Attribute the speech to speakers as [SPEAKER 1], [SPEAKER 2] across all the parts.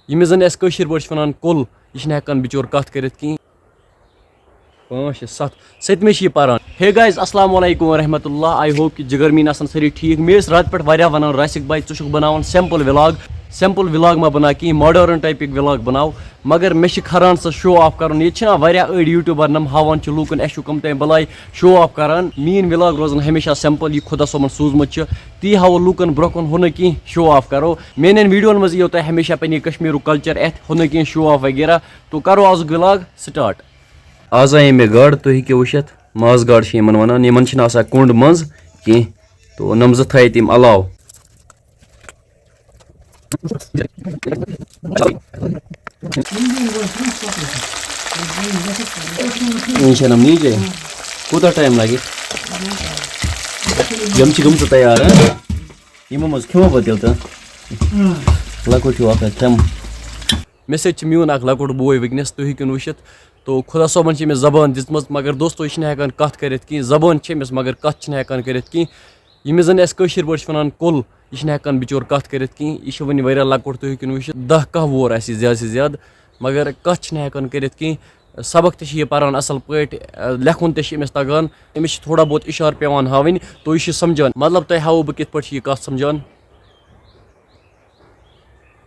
[SPEAKER 1] यमिस जन अस कशीर पट वनान कुल यह हेकान बिचोर कत कर कहीं 5 7 सतमे पारान। हे गाइस अस्सलाम वालेकुम वरहमतुल्लाह। आई होप कि जिगर मीन आसन सारी ठीक। मे रात पे वारिया वनान रासिक भाई चुक बनावन सिंपल व्लॉग मा बना कहीं मॉडर्न टाइपिक व्लॉग बनाओ मगर मे खरान सा शो ऑफ कर अड़ यूट्यूबर नम हावान लूकन अस कम तम बलाय शो ऑफ करान। मीन व्लॉग रोजन हमेशा सिंपल यह खुदा सोमन सूजमुत ती हावो लूकन ब्रो कुन हुन कहीं शो ऑफ करो। मेन वीडियोन मज यो तुम हमेशा पे कश्मीर कल्चर एथ हुन कहीं शो ऑफ वगैरह। तो करो आज व्लॉग स्टार्ट। आज आए मे गाड़ तुम हेको वुचित माज गाड़ वन कुंड मज कह तो नमज थे तम अलाव नम नीचे कूता टाइम लगे यम गम तैयार यमो मज खो पे तो लकुट खम मे सत मीन लकुट बोय वनस तुम हेन वुचित। तो खुदा सोबन मे जबान दिम मगर दोस्तों यह हेकान कत कर जबान मगर कत हेकान कर यमिस जन अस कशीर पट वनान कुल यह हेकान बिचोर कत कर यह वन वारिया लकुट तुम हेकिन वुचित 10 कह वोर आसि ज्यादा से ज्यादा मगर कत हेकान कर सबक ते पारान असल पे लेखुन ते तगान अमिस थोड़ा बहुत इशार पेवान हावन तो यह समझान मतलब तुम हावो बह कित पे कत समझान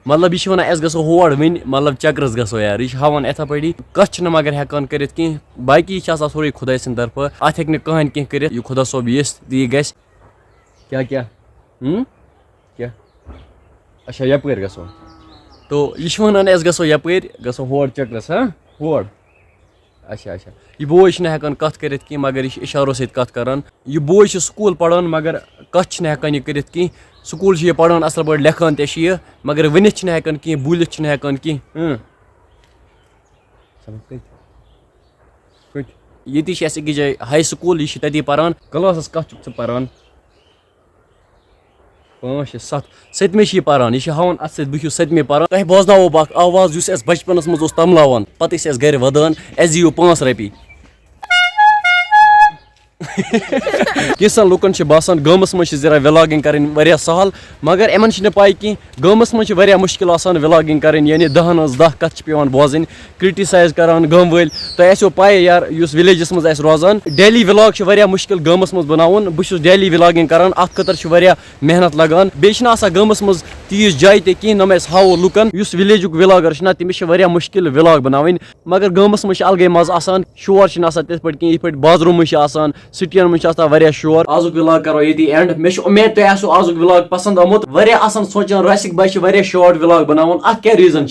[SPEAKER 1] मतलब यह वन गो होड़ वन मतलब चक्करस गो यार यह हावान इथा पे कत मगर हेकान कर बाकी सोरे खुदा सद तरफ अत हे कहन कह कर यह खुदा सोब यस ती ग क्या क्या क्या अच्छा यपर गो तो यह वन अस गो यपर गो होड़ चक्करस होड़ अच्छा अच्छा यह बोय हेकान कत कर मगर यह इशारों सत कत करान। यह बोय स्कूल पढ़ान मगर कत हेकान यह कर स्कूल यह पढ़ान असल पे लेखान ते मगर वनित हेकान कह बोलित हेकान कह ये अकिस जाए हाई स्कूल यह तती पारान क्लास कत पारान 5 7 सतमे पारान यह हावान अत सत 7मे पारान तुम बोजनावो बख आवाज उस बचपनस मज तमलावान पत घर वदान अस दियो 5 रपी कैसा लुकन बासान गमस मज जरा व्लॉगिंग कर सहल मगर इन पाई कह गमस मज मुश्किल व्लॉगिंग कर यानी 10 कत पे बोजन क्रिटिसाइज करान गम वल तुम आसो पाए यार उस विलेजस मज रोजान डेली व्लॉग मुश्किल गमस मज बनावन बहुत डेली व्लॉगिंग करान अत खतर मेहनत लगान बे गमस मज तीस जाय ते कह नम हावो लुकन उस विलेज व्लॉगर तमिस मुश्किल व्लॉग बनावन मगर गमस मज अलगे मजा शोर तथ पे कह ये बाजरों मज सिटियन मज शोर। आजुक व्लॉग करो ये एंड मे उम्मीद तुम आसो आजुक व्लॉग पसंद आमुत सोचान रासिक भाई वारिया शॉर्ट व्लॉग बनावन अत क्या रीजन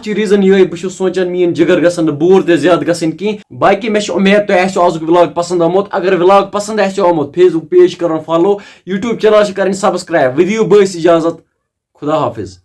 [SPEAKER 1] रीजन ये बह सोचान मीन जिगर गसन बोर ते ज्यादा गसन कह बाकी मे उम्मीद तुम आसो आजुक व्लॉग पसंद आमुत। अगर व्लॉग पसंद आसो आमुत फेसबुक पेज कर फॉलो यूट्यूब चैनल कर सब्सक्राइब विदियो बस इजाजत खुदा हाफिज।